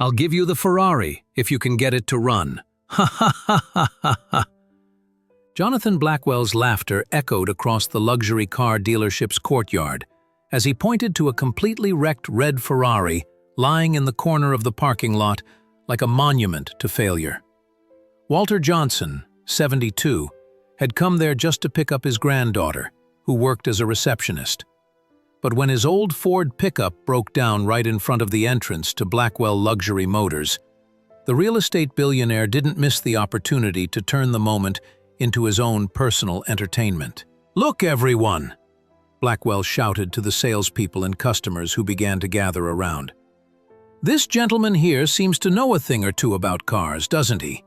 I'll give you the Ferrari if you can get it to run. Ha ha ha ha ha ha. Jonathan Blackwell's laughter echoed across the luxury car dealership's courtyard as he pointed to a completely wrecked red Ferrari lying in the corner of the parking lot like a monument to failure. Walter Johnson, 72, had come there just to pick up his granddaughter, who worked as a receptionist. But when his old Ford pickup broke down right in front of the entrance to Blackwell Luxury Motors, the real estate billionaire didn't miss the opportunity to turn the moment into his own personal entertainment. "Look, everyone!" Blackwell shouted to the salespeople and customers who began to gather around. "This gentleman here seems to know a thing or two about cars, doesn't he?"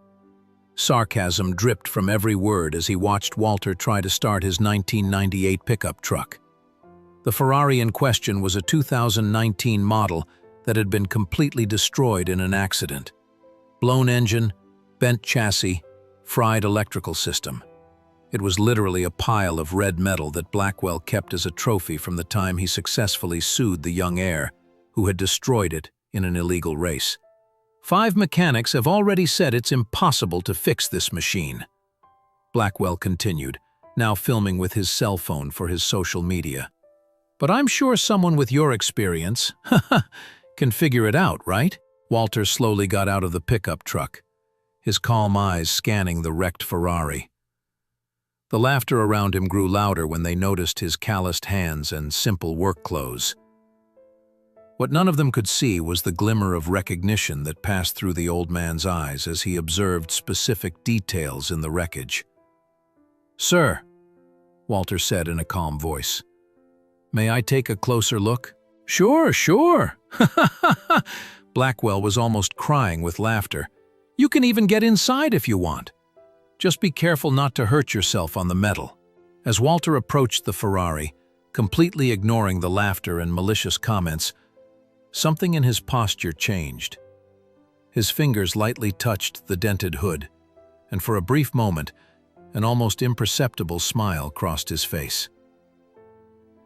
Sarcasm dripped from every word as he watched Walter try to start his 1998 pickup truck. The Ferrari in question was a 2019 model that had been completely destroyed in an accident. Blown engine, bent chassis, fried electrical system. It was literally a pile of red metal that Blackwell kept as a trophy from the time he successfully sued the young heir, who had destroyed it in an illegal race. "5 mechanics have already said it's impossible to fix this machine," Blackwell continued, now filming with his cell phone for his social media. "But I'm sure someone with your experience can figure it out, right?" Walter slowly got out of the pickup truck, his calm eyes scanning the wrecked Ferrari. The laughter around him grew louder when they noticed his calloused hands and simple work clothes. What none of them could see was the glimmer of recognition that passed through the old man's eyes as he observed specific details in the wreckage. "Sir," Walter said in a calm voice, "may I take a closer look?" "Sure, sure." Blackwell was almost crying with laughter. "You can even get inside if you want. Just be careful not to hurt yourself on the metal." As Walter approached the Ferrari, completely ignoring the laughter and malicious comments, something in his posture changed. His fingers lightly touched the dented hood, and for a brief moment, an almost imperceptible smile crossed his face.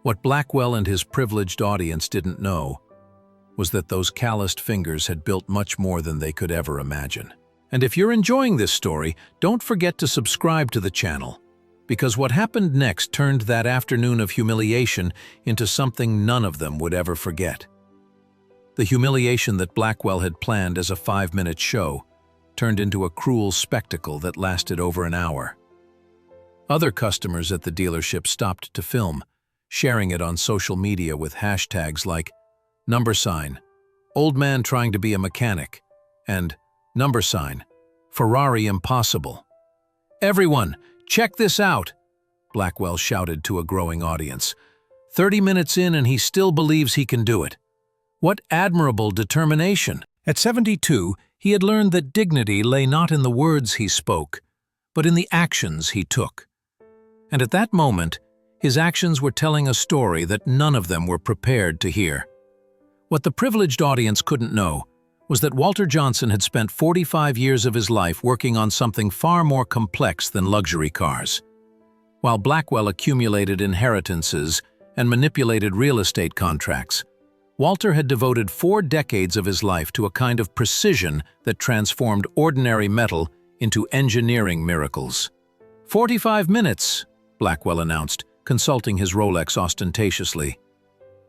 What Blackwell and his privileged audience didn't know was that those calloused fingers had built much more than they could ever imagine. And if you're enjoying this story, don't forget to subscribe to the channel, because what happened next turned that afternoon of humiliation into something none of them would ever forget. The humiliation that Blackwell had planned as a 5-minute show turned into a cruel spectacle that lasted over an hour. Other customers at the dealership stopped to film, sharing it on social media with hashtags like #old man trying to be a mechanic and Ferrari impossible. "Everyone, check this out," Blackwell shouted to a growing audience. 30 minutes in and he still believes he can do it. What admirable determination! At 72, he had learned that dignity lay not in the words he spoke, but in the actions he took. And at that moment, his actions were telling a story that none of them were prepared to hear. What the privileged audience couldn't know was that Walter Johnson had spent 45 years of his life working on something far more complex than luxury cars. While Blackwell accumulated inheritances and manipulated real estate contracts, Walter had devoted 4 decades of his life to a kind of precision that transformed ordinary metal into engineering miracles. 45 minutes, Blackwell announced, consulting his Rolex ostentatiously.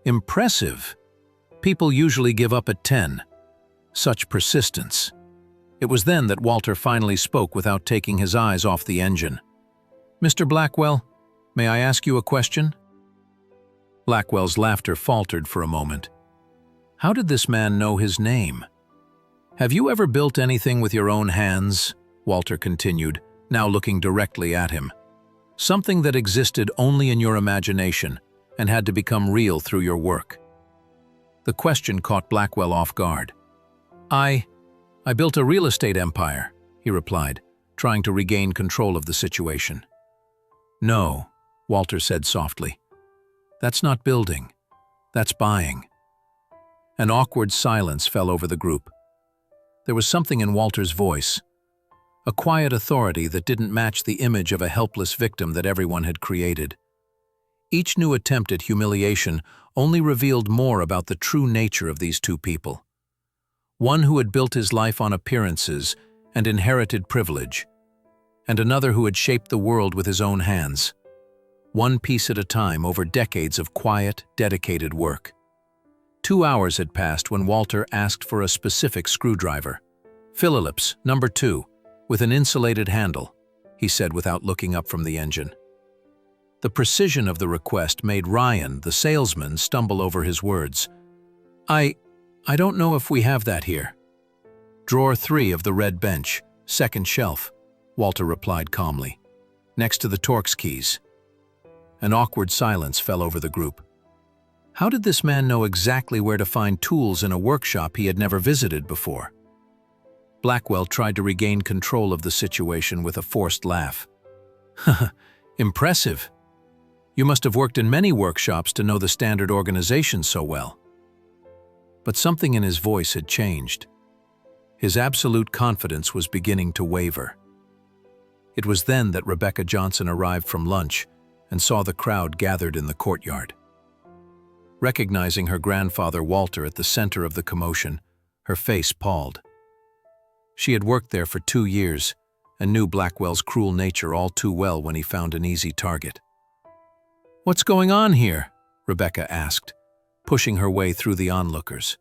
Impressive. People usually give up at 10. Such persistence. It was then that Walter finally spoke without taking his eyes off the engine. "Mr. Blackwell, may I ask you a question?" Blackwell's laughter faltered for a moment. How did this man know his name? "Have you ever built anything with your own hands?" Walter continued, now looking directly at him. "Something that existed only in your imagination and had to become real through your work." The question caught Blackwell off guard. I built a real estate empire," he replied, trying to regain control of the situation. "No," Walter said softly. "That's not building. That's buying." An awkward silence fell over the group. There was something in Walter's voice, a quiet authority that didn't match the image of a helpless victim that everyone had created. Each new attempt at humiliation only revealed more about the true nature of these two people. one who had built his life on appearances and inherited privilege, and another who had shaped the world with his own hands, one piece at a time over decades of quiet, dedicated work. 2 hours had passed when Walter asked for a specific screwdriver. "Phillips, number 2, with an insulated handle," he said without looking up from the engine. The precision of the request made Ryan, the salesman, stumble over his words. I don't know if we have that here." "Drawer 3 of the red bench, second shelf," Walter replied calmly, "next to the Torx keys." An awkward silence fell over the group. How did this man know exactly where to find tools in a workshop he had never visited before? Blackwell tried to regain control of the situation with a forced laugh. "Impressive. You must have worked in many workshops to know the standard organization so well." But something in his voice had changed. His absolute confidence was beginning to waver. It was then that Rebecca Johnson arrived from lunch and saw the crowd gathered in the courtyard. Recognizing her grandfather Walter at the center of the commotion, her face palled. She had worked there for 2 years and knew Blackwell's cruel nature all too well when he found an easy target. "What's going on here?" Rebecca asked, pushing her way through the onlookers.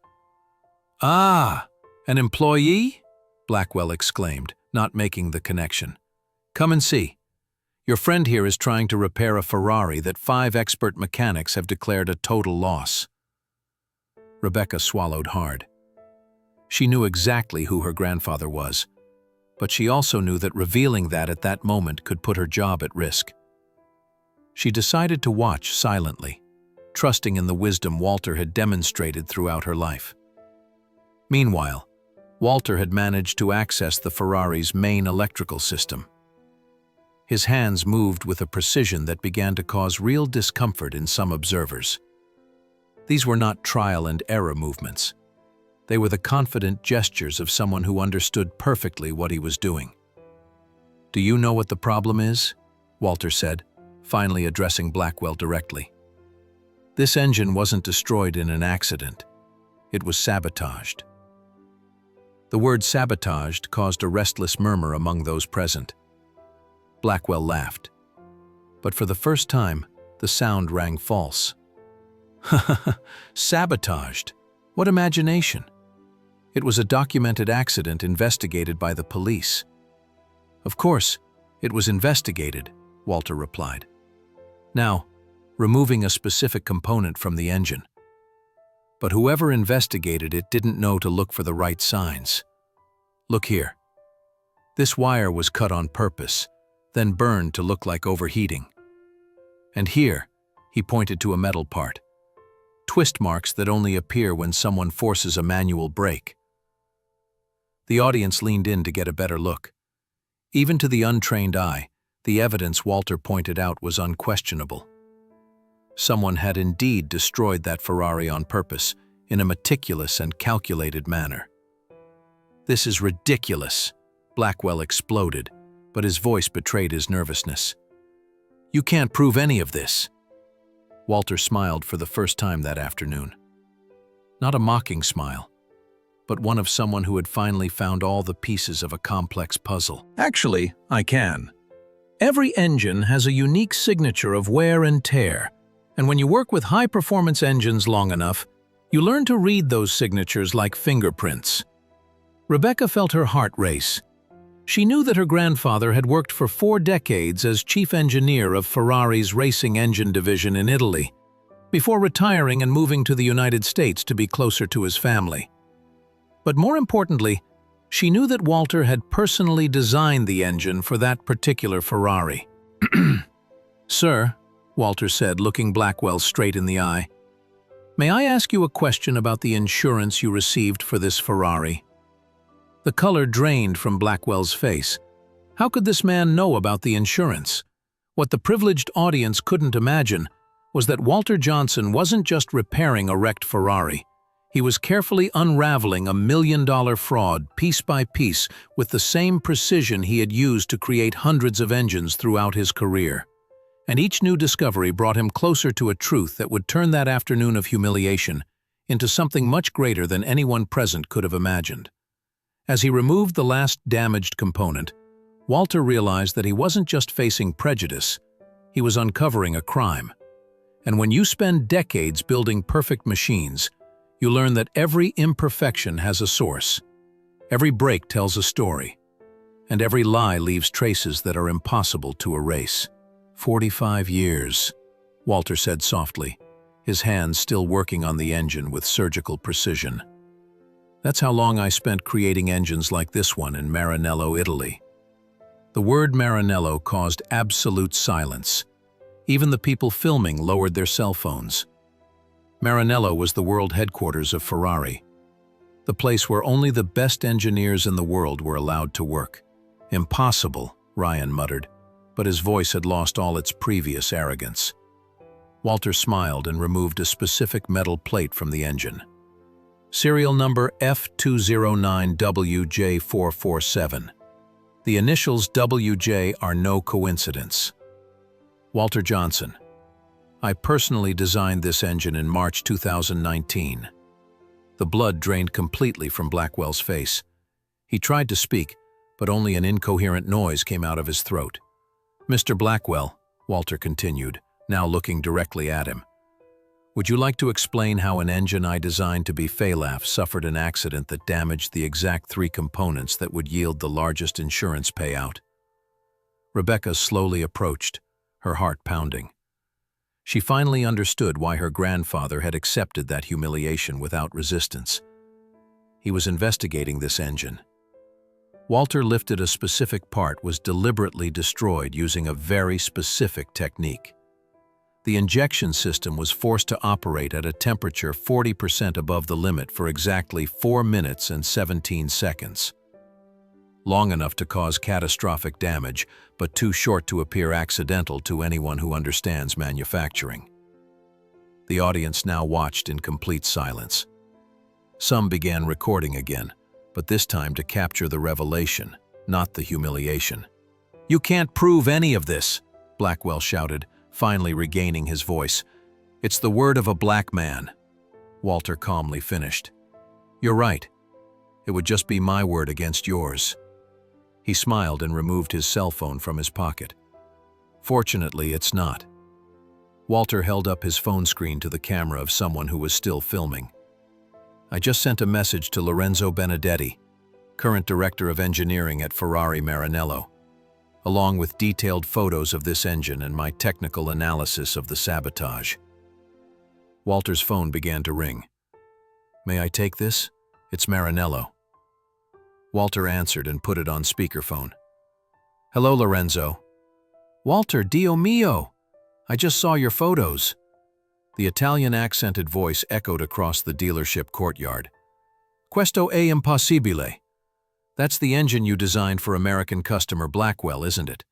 "Ah, an employee?" Blackwell exclaimed, not making the connection. "Come and see. Your friend here is trying to repair a Ferrari that 5 expert mechanics have declared a total loss." Rebecca swallowed hard. She knew exactly who her grandfather was, but she also knew that revealing that at that moment could put her job at risk. She decided to watch silently, trusting in the wisdom Walter had demonstrated throughout her life. Meanwhile, Walter had managed to access the Ferrari's main electrical system. His hands moved with a precision that began to cause real discomfort in some observers. These were not trial and error movements. They were the confident gestures of someone who understood perfectly what he was doing. "Do you know what the problem is?" Walter said, finally addressing Blackwell directly. "This engine wasn't destroyed in an accident. It was sabotaged." The word sabotaged caused a restless murmur among those present. Blackwell laughed. But for the first time, the sound rang false. "Sabotaged? What imagination? It was a documented accident investigated by the police." "Of course, it was investigated," Walter replied. "Now, removing a specific component from the engine. But whoever investigated it didn't know to look for the right signs. Look here. This wire was cut on purpose, then burned to look like overheating. And here," he pointed to a metal part, "twist marks that only appear when someone forces a manual brake." The audience leaned in to get a better look. Even to the untrained eye, the evidence Walter pointed out was unquestionable. Someone had indeed destroyed that Ferrari on purpose, in a meticulous and calculated manner. "This is ridiculous," Blackwell exploded, but his voice betrayed his nervousness. "You can't prove any of this." Walter smiled for the first time that afternoon. Not a mocking smile, but one of someone who had finally found all the pieces of a complex puzzle. "Actually, I can. Every engine has a unique signature of wear and tear, and when you work with high-performance engines long enough, you learn to read those signatures like fingerprints." Rebecca felt her heart race. She knew that her grandfather had worked for 4 decades as chief engineer of Ferrari's racing engine division in Italy, before retiring and moving to the United States to be closer to his family. But more importantly, she knew that Walter had personally designed the engine for that particular Ferrari. "Sir," Walter said, looking Blackwell straight in the eye, "may I ask you a question about the insurance you received for this Ferrari?" The color drained from Blackwell's face. How could this man know about the insurance? What the privileged audience couldn't imagine was that Walter Johnson wasn't just repairing a wrecked Ferrari. He was carefully unraveling a $1 million fraud piece by piece with the same precision he had used to create hundreds of engines throughout his career. And each new discovery brought him closer to a truth that would turn that afternoon of humiliation into something much greater than anyone present could have imagined. As he removed the last damaged component, Walter realized that he wasn't just facing prejudice, he was uncovering a crime. And when you spend decades building perfect machines, you learn that every imperfection has a source. Every break tells a story, and every lie leaves traces that are impossible to erase. 45 years, Walter said softly, his hands still working on the engine with surgical precision. That's how long I spent creating engines like this one in Maranello, Italy. The word Maranello caused absolute silence. Even the people filming lowered their cell phones. Maranello was the world headquarters of Ferrari, the place where only the best engineers in the world were allowed to work. Impossible, Ryan muttered, but his voice had lost all its previous arrogance. Walter smiled and removed a specific metal plate from the engine. Serial number F209WJ447. The initials WJ are no coincidence. Walter Johnson. I personally designed this engine in March 2019. The blood drained completely from Blackwell's face. He tried to speak, but only an incoherent noise came out of his throat. Mr. Blackwell, Walter continued, now looking directly at him. Would you like to explain how an engine I designed to be Failaf suffered an accident that damaged the exact 3 components that would yield the largest insurance payout? Rebecca slowly approached, her heart pounding. She finally understood why her grandfather had accepted that humiliation without resistance. He was investigating this engine. Walter lifted a specific part was deliberately destroyed using a very specific technique. The injection system was forced to operate at a temperature 40% above the limit for exactly 4 minutes and 17 seconds. Long enough to cause catastrophic damage, but too short to appear accidental to anyone who understands manufacturing. The audience now watched in complete silence. Some began recording again, but this time to capture the revelation, not the humiliation. "You can't prove any of this," Blackwell shouted, finally regaining his voice. "It's the word of a black man." Walter calmly finished. "You're right. It would just be my word against yours." He smiled and removed his cell phone from his pocket. "Fortunately, it's not." Walter held up his phone screen to the camera of someone who was still filming. "I just sent a message to Lorenzo Benedetti, current director of engineering at Ferrari Maranello, along with detailed photos of this engine and my technical analysis of the sabotage." Walter's phone began to ring. "May I take this? It's Maranello." Walter answered and put it on speakerphone. "Hello, Lorenzo." "Walter, Dio mio! I just saw your photos." The Italian accented voice echoed across the dealership courtyard. "Questo è impossibile." That's the engine you designed for American customer Blackwell, isn't it?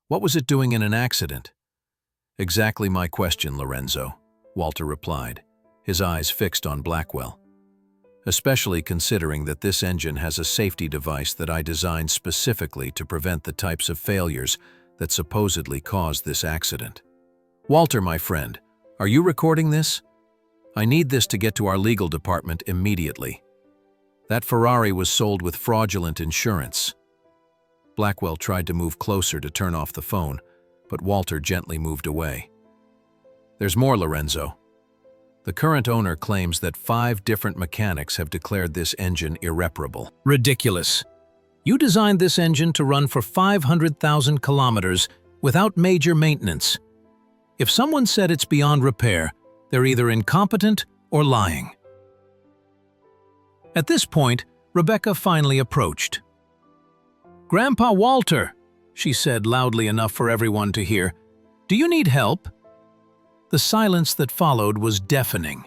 What was it doing in an accident? Exactly my question, Lorenzo, Walter replied, his eyes fixed on Blackwell. Especially considering that this engine has a safety device that I designed specifically to prevent the types of failures that supposedly caused this accident. Walter, my friend, are you recording this? I need this to get to our legal department immediately. That Ferrari was sold with fraudulent insurance. Blackwell tried to move closer to turn off the phone, but Walter gently moved away. There's more, Lorenzo. The current owner claims that 5 different mechanics have declared this engine irreparable. Ridiculous. You designed this engine to run for 500,000 kilometers without major maintenance. If someone said it's beyond repair, they're either incompetent or lying. At this point, Rebecca finally approached. "Grandpa Walter," she said loudly enough for everyone to hear, "do you need help?" The silence that followed was deafening.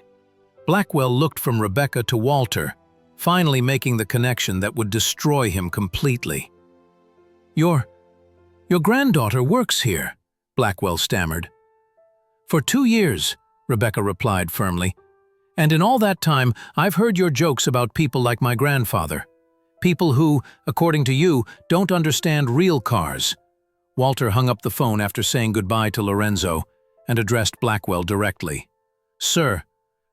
Blackwell looked from Rebecca to Walter, finally making the connection that would destroy him completely. Your granddaughter works here," Blackwell stammered. "For 2 years," Rebecca replied firmly. "And in all that time, I've heard your jokes about people like my grandfather. People who, according to you, don't understand real cars." Walter hung up the phone after saying goodbye to Lorenzo and addressed Blackwell directly. "Sir,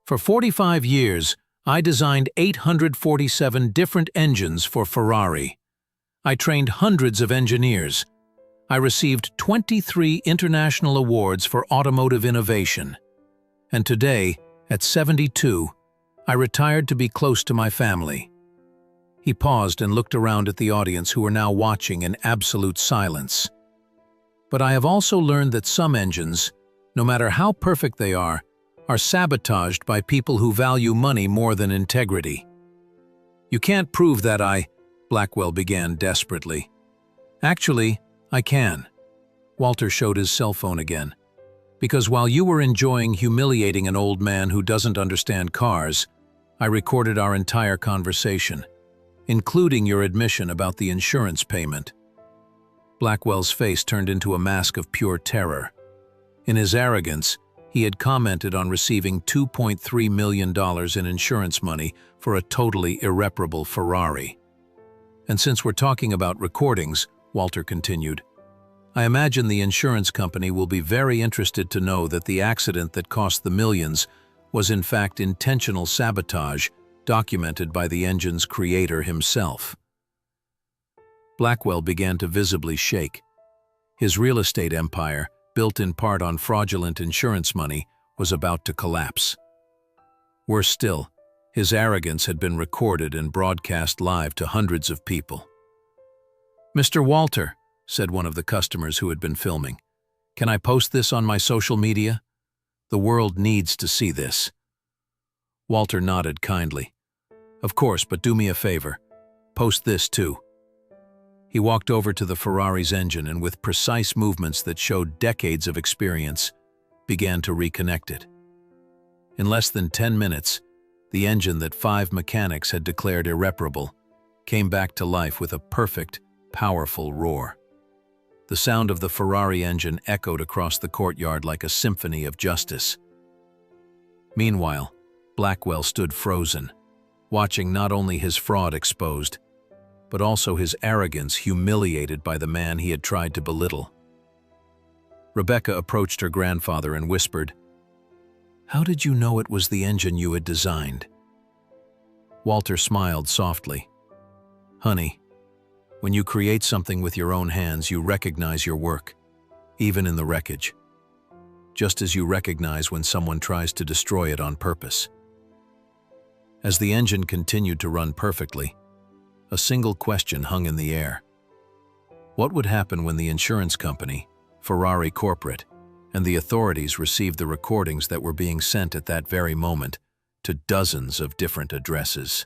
For 45 years, I designed 847 different engines for Ferrari. I trained hundreds of engineers. I received 23 international awards for automotive innovation. And today, at 72, I retired to be close to my family." He paused and looked around at the audience who were now watching in absolute silence. "But I have also learned that some engines, no matter how perfect they are sabotaged by people who value money more than integrity." "You can't prove that Blackwell began desperately. "Actually, I can." Walter showed his cell phone again. "Because while you were enjoying humiliating an old man who doesn't understand cars, I recorded our entire conversation, including your admission about the insurance payment." Blackwell's face turned into a mask of pure terror. In his arrogance, he had commented on receiving $2.3 million in insurance money for a totally irreparable Ferrari. "And since we're talking about recordings," Walter continued, "I imagine the insurance company will be very interested to know that the accident that cost the millions was in fact intentional sabotage documented by the engine's creator himself." Blackwell began to visibly shake. His real estate empire, built in part on fraudulent insurance money, was about to collapse. Worse still, his arrogance had been recorded and broadcast live to hundreds of people. "Mr. Walter," said one of the customers who had been filming, "can I post this on my social media? The world needs to see this." Walter nodded kindly. "Of course, but do me a favor. Post this too." He walked over to the Ferrari's engine and with precise movements that showed decades of experience, began to reconnect it. In less than 10 minutes, the engine that 5 mechanics had declared irreparable came back to life with a perfect, powerful roar. The sound of the Ferrari engine echoed across the courtyard like a symphony of justice. Meanwhile, Blackwell stood frozen, watching not only his fraud exposed, but also his arrogance humiliated by the man he had tried to belittle. Rebecca approached her grandfather and whispered, "How did you know it was the engine you had designed?" Walter smiled softly. "Honey, when you create something with your own hands, you recognize your work, even in the wreckage, just as you recognize when someone tries to destroy it on purpose." As the engine continued to run perfectly, a single question hung in the air. What would happen when the insurance company, Ferrari Corporate, and the authorities received the recordings that were being sent at that very moment to dozens of different addresses?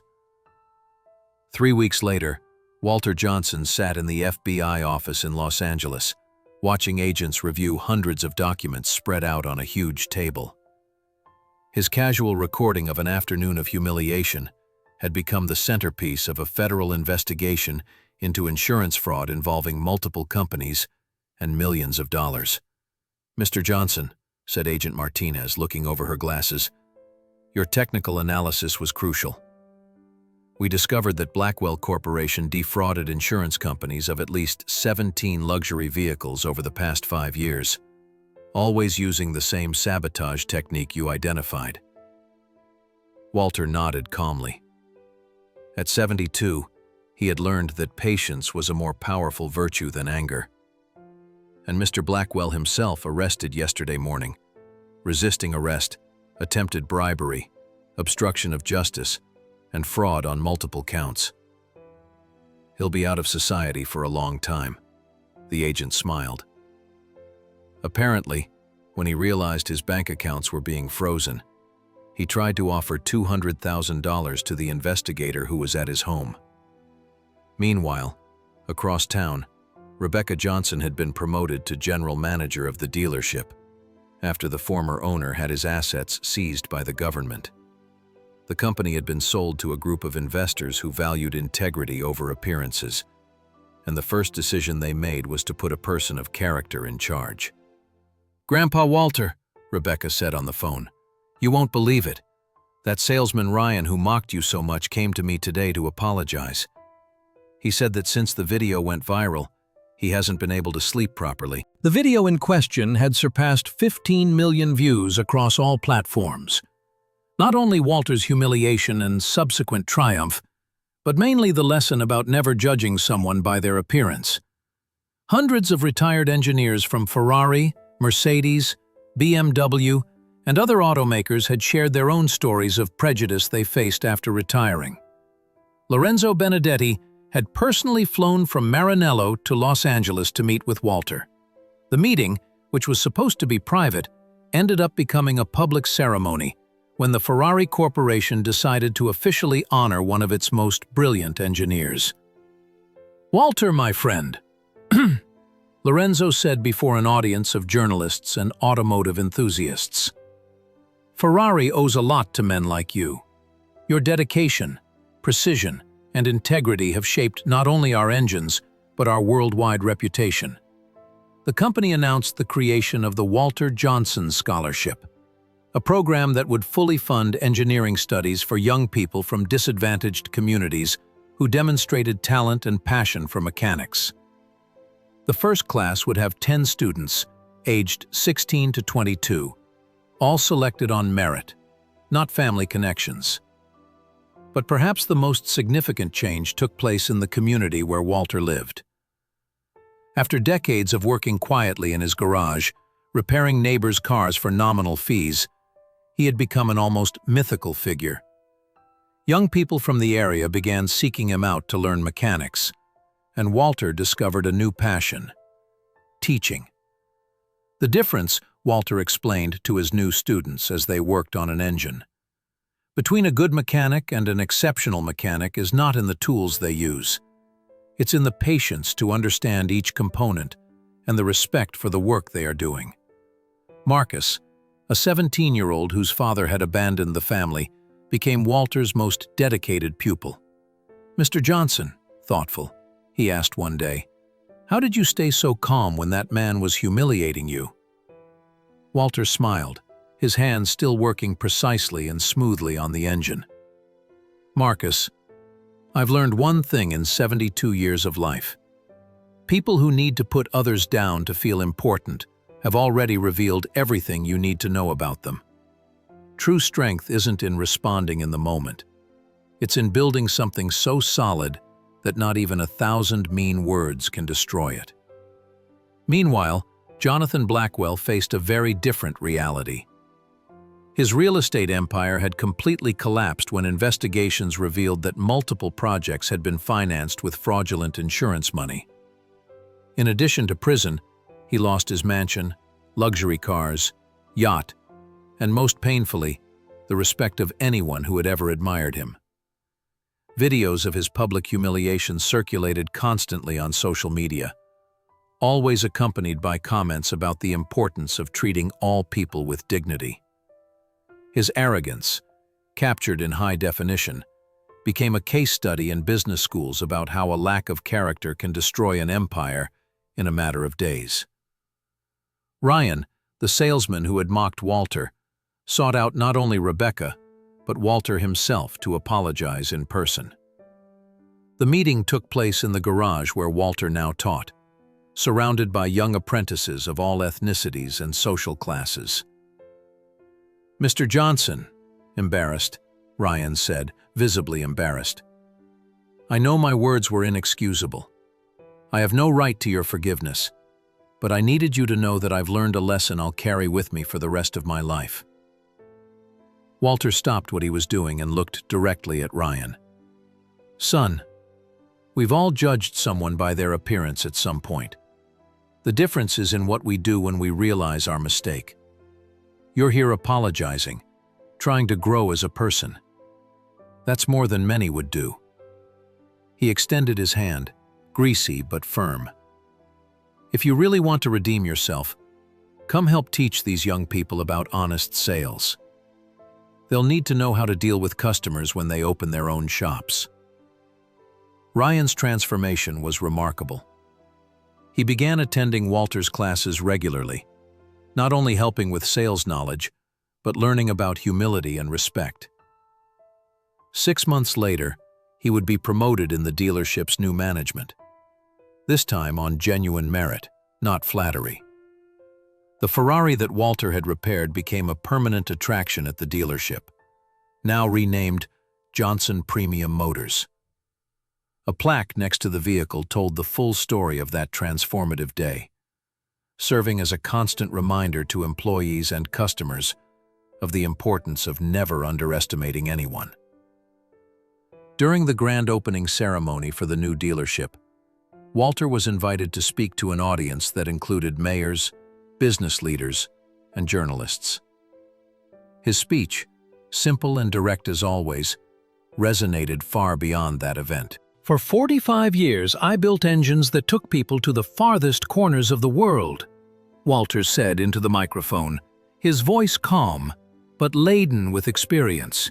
3 weeks later, Walter Johnson sat in the FBI office in Los Angeles, watching agents review hundreds of documents spread out on a huge table. His casual recording of an afternoon of humiliation had become the centerpiece of a federal investigation into insurance fraud involving multiple companies and millions of dollars. "Mr. Johnson," said Agent Martinez, looking over her glasses, "your technical analysis was crucial. We discovered that Blackwell Corporation defrauded insurance companies of at least 17 luxury vehicles over the past 5 years, always using the same sabotage technique you identified." Walter nodded calmly. At 72, he had learned that patience was a more powerful virtue than anger. And Mr. Blackwell himself arrested yesterday morning, resisting arrest, attempted bribery, obstruction of justice, and fraud on multiple counts. He'll be out of society for a long time, the agent smiled. Apparently, when he realized his bank accounts were being frozen, he tried to offer $200,000 to the investigator who was at his home. Meanwhile, across town, Rebecca Johnson had been promoted to general manager of the dealership, after the former owner had his assets seized by the government. The company had been sold to a group of investors who valued integrity over appearances, and the first decision they made was to put a person of character in charge. "Grandpa Walter," Rebecca said on the phone, "you won't believe it. That salesman Ryan who mocked you so much came to me today to apologize. He said that since the video went viral, he hasn't been able to sleep properly." The video in question had surpassed 15 million views across all platforms. Not only Walter's humiliation and subsequent triumph, but mainly the lesson about never judging someone by their appearance. Hundreds of retired engineers from Ferrari, Mercedes, BMW, and other automakers had shared their own stories of prejudice they faced after retiring. Lorenzo Benedetti had personally flown from Maranello to Los Angeles to meet with Walter. The meeting, which was supposed to be private, ended up becoming a public ceremony when the Ferrari Corporation decided to officially honor one of its most brilliant engineers. "Walter, my friend," Lorenzo said before an audience of journalists and automotive enthusiasts, "Ferrari owes a lot to men like you. Your dedication, precision, and integrity have shaped not only our engines, but our worldwide reputation." The company announced the creation of the Walter Johnson Scholarship, a program that would fully fund engineering studies for young people from disadvantaged communities who demonstrated talent and passion for mechanics. The first class would have 10 students, aged 16 to 22, all selected on merit, not family connections. But perhaps the most significant change took place in the community where Walter lived. After decades of working quietly in his garage, repairing neighbors' cars for nominal fees, he had become an almost mythical figure. Young people from the area began seeking him out to learn mechanics, and Walter discovered a new passion: teaching. The difference, Walter explained to his new students as they worked on an engine, between a good mechanic and an exceptional mechanic is not in the tools they use. It's in the patience to understand each component and the respect for the work they are doing. Marcus, a 17-year-old whose father had abandoned the family, became Walter's most dedicated pupil. "Mr. Johnson," thoughtful, he asked one day, "how did you stay so calm when that man was humiliating you?" Walter smiled, his hands still working precisely and smoothly on the engine. "Marcus, I've learned one thing in 72 years of life. People who need to put others down to feel important have already revealed everything you need to know about them. True strength isn't in responding in the moment. It's in building something so solid that not even 1,000 mean words can destroy it." Meanwhile, Jonathan Blackwell faced a very different reality. His real estate empire had completely collapsed when investigations revealed that multiple projects had been financed with fraudulent insurance money. In addition to prison, he lost his mansion, luxury cars, yacht, and most painfully, the respect of anyone who had ever admired him. Videos of his public humiliation circulated constantly on social media, always accompanied by comments about the importance of treating all people with dignity. His arrogance, captured in high definition, became a case study in business schools about how a lack of character can destroy an empire in a matter of days. Ryan, the salesman who had mocked Walter, sought out not only Rebecca, but Walter himself to apologize in person. The meeting took place in the garage where Walter now taught, surrounded by young apprentices of all ethnicities and social classes. "Mr. Johnson," embarrassed, Ryan said, visibly embarrassed, "I know my words were inexcusable. I have no right to your forgiveness, but I needed you to know that I've learned a lesson I'll carry with me for the rest of my life." Walter stopped what he was doing and looked directly at Ryan. "Son, we've all judged someone by their appearance at some point. The difference is in what we do when we realize our mistake. You're here apologizing, trying to grow as a person. That's more than many would do." He extended his hand, greasy but firm. "If you really want to redeem yourself, come help teach these young people about honest sales. They'll need to know how to deal with customers when they open their own shops." Ryan's transformation was remarkable. He began attending Walter's classes regularly, not only helping with sales knowledge, but learning about humility and respect. 6 months later, he would be promoted in the dealership's new management, this time on genuine merit, not flattery. The Ferrari that Walter had repaired became a permanent attraction at the dealership, now renamed Johnson Premium Motors. A plaque next to the vehicle told the full story of that transformative day, serving as a constant reminder to employees and customers of the importance of never underestimating anyone. During the grand opening ceremony for the new dealership, Walter was invited to speak to an audience that included mayors, business leaders, and journalists. His speech, simple and direct as always, resonated far beyond that event. "For 45 years, I built engines that took people to the farthest corners of the world," Walter said into the microphone, his voice calm, but laden with experience.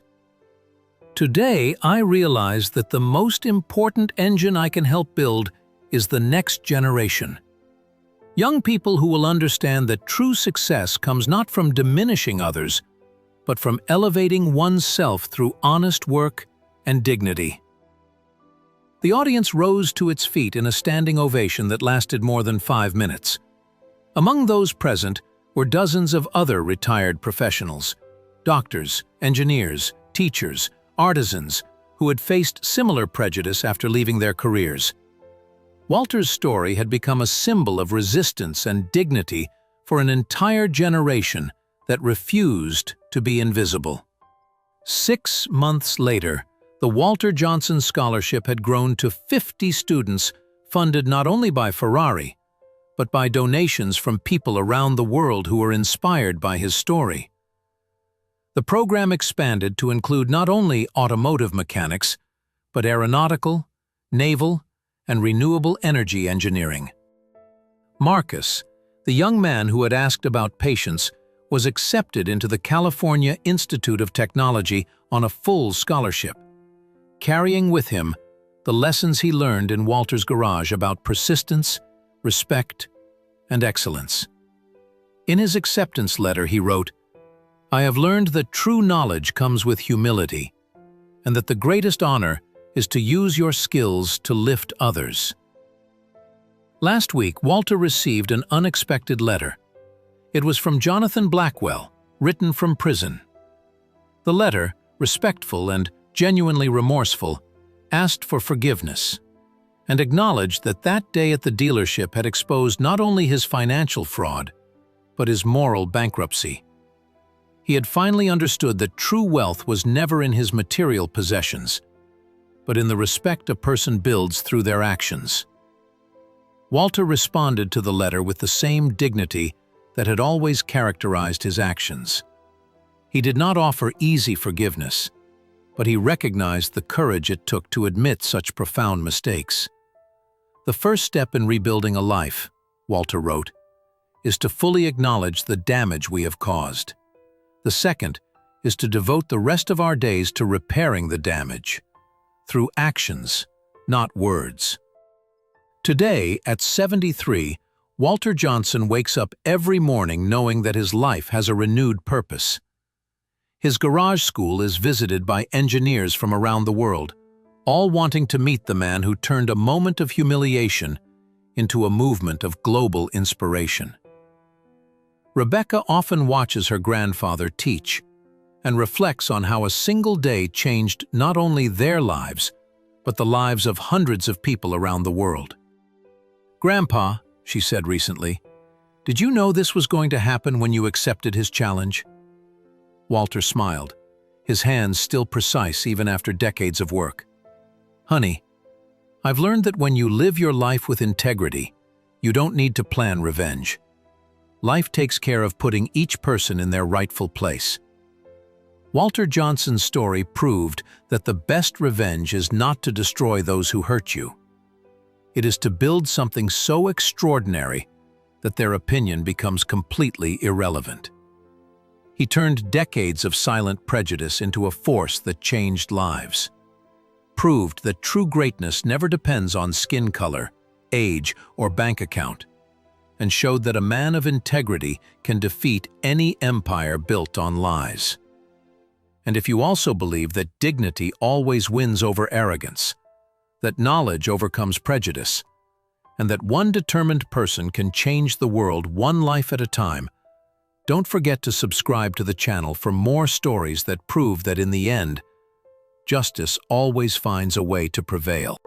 "Today, I realize that the most important engine I can help build is the next generation. Young people who will understand that true success comes not from diminishing others, but from elevating oneself through honest work and dignity." The audience rose to its feet in a standing ovation that lasted more than 5 minutes. Among those present were dozens of other retired professionals, doctors, engineers, teachers, artisans, who had faced similar prejudice after leaving their careers. Walter's story had become a symbol of resistance and dignity for an entire generation that refused to be invisible. 6 months later, the Walter Johnson Scholarship had grown to 50 students funded not only by Ferrari, but by donations from people around the world who were inspired by his story. The program expanded to include not only automotive mechanics, but aeronautical, naval, and renewable energy engineering. Marcus, the young man who had asked about patience, was accepted into the California Institute of Technology on a full scholarship, carrying with him the lessons he learned in Walter's garage about persistence, respect, and excellence. In his acceptance letter, he wrote, "I have learned that true knowledge comes with humility, and that the greatest honor is to use your skills to lift others." Last week, Walter received an unexpected letter. It was from Jonathan Blackwell, written from prison. The letter, respectful and genuinely remorseful, asked for forgiveness and acknowledged that that day at the dealership had exposed not only his financial fraud, but his moral bankruptcy. He had finally understood that true wealth was never in his material possessions, but in the respect a person builds through their actions. Walter responded to the letter with the same dignity that had always characterized his actions. He did not offer easy forgiveness, but he recognized the courage it took to admit such profound mistakes. "The first step in rebuilding a life," Walter wrote, "is to fully acknowledge the damage we have caused. The second is to devote the rest of our days to repairing the damage, through actions, not words." Today, at 73, Walter Johnson wakes up every morning knowing that his life has a renewed purpose. His garage school is visited by engineers from around the world, all wanting to meet the man who turned a moment of humiliation into a movement of global inspiration. Rebecca often watches her grandfather teach and reflects on how a single day changed not only their lives, but the lives of hundreds of people around the world. "Grandpa," she said recently, "did you know this was going to happen when you accepted his challenge?" Walter smiled, his hands still precise even after decades of work. "Honey, I've learned that when you live your life with integrity, you don't need to plan revenge. Life takes care of putting each person in their rightful place." Walter Johnson's story proved that the best revenge is not to destroy those who hurt you. It is to build something so extraordinary that their opinion becomes completely irrelevant. He turned decades of silent prejudice into a force that changed lives, proved that true greatness never depends on skin color, age, or bank account, and showed that a man of integrity can defeat any empire built on lies. And if you also believe that dignity always wins over arrogance, that knowledge overcomes prejudice, and that one determined person can change the world one life at a time, Don't forget to subscribe to the channel for more stories that prove that in the end, justice always finds a way to prevail.